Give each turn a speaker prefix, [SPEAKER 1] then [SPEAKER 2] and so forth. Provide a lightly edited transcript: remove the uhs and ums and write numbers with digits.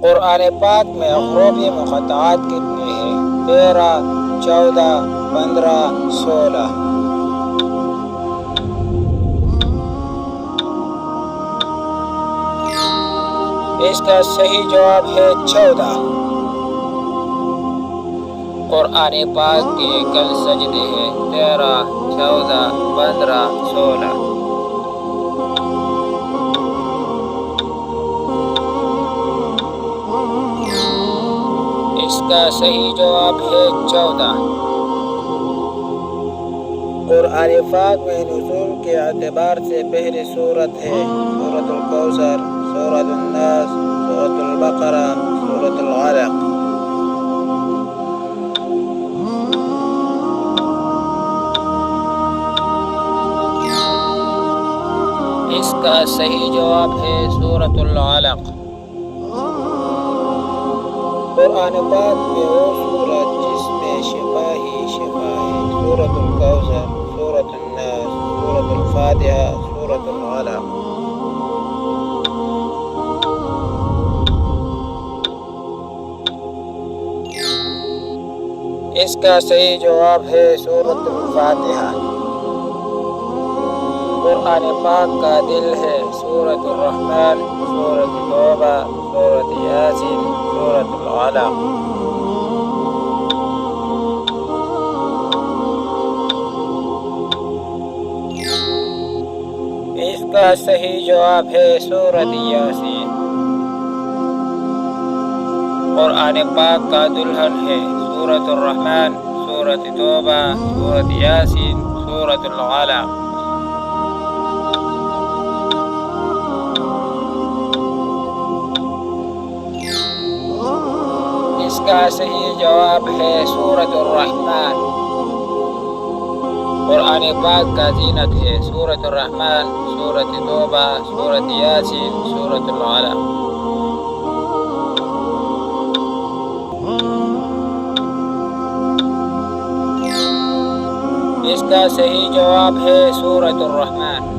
[SPEAKER 1] قرآن پاک میں حروف مقطعات کتنے ہیں؟ 13، 14، 15، 16۔ اس کا صحیح جواب ہے 14۔ قرآن پاک کے کل سجدے ہیں 13، 14، 15، 16۔ اس کا صحیح جواب ہے 14۔ قرآن پاک میں نزول کے اعتبار سے پہلی سورت ہے سورۃ الکوثر، سورۃ الناس، سورۃ البقرہ، سورۃ العلق۔ اس کا صحیح جواب ہے سورۃ العلق۔ قرآن پاک میں وہ سورت جس میں شفا ہی شفا ہے: سورۃ الکوثر، سورۃ الناس، سورۃ الفاتحہ، سورۃ العلق۔ اس کا صحیح جواب ہے سورۃ الفاتحہ۔ قرآن پاک کا دل ہے سورۃ الرحمن، سورۃ توبہ، سورۃ یاسین، سورۃ العلق۔ اس کا صحیح جواب ہے سورۃ یاسین۔ قرآن پاک کا دلہن ہے سورۃ الرحمن، سورۃ توبہ، سورۃ یاسین، سورۃ العلق۔ اس کا صحیح جواب ہے سورۃ الرحمن۔ قرآن پاک کا زینت ہے سورۃ الرحمن، سورۃ توبہ، سورۃ یاسین، سورۃ العلق۔ اس کا صحیح جواب ہے سورۃ الرحمن۔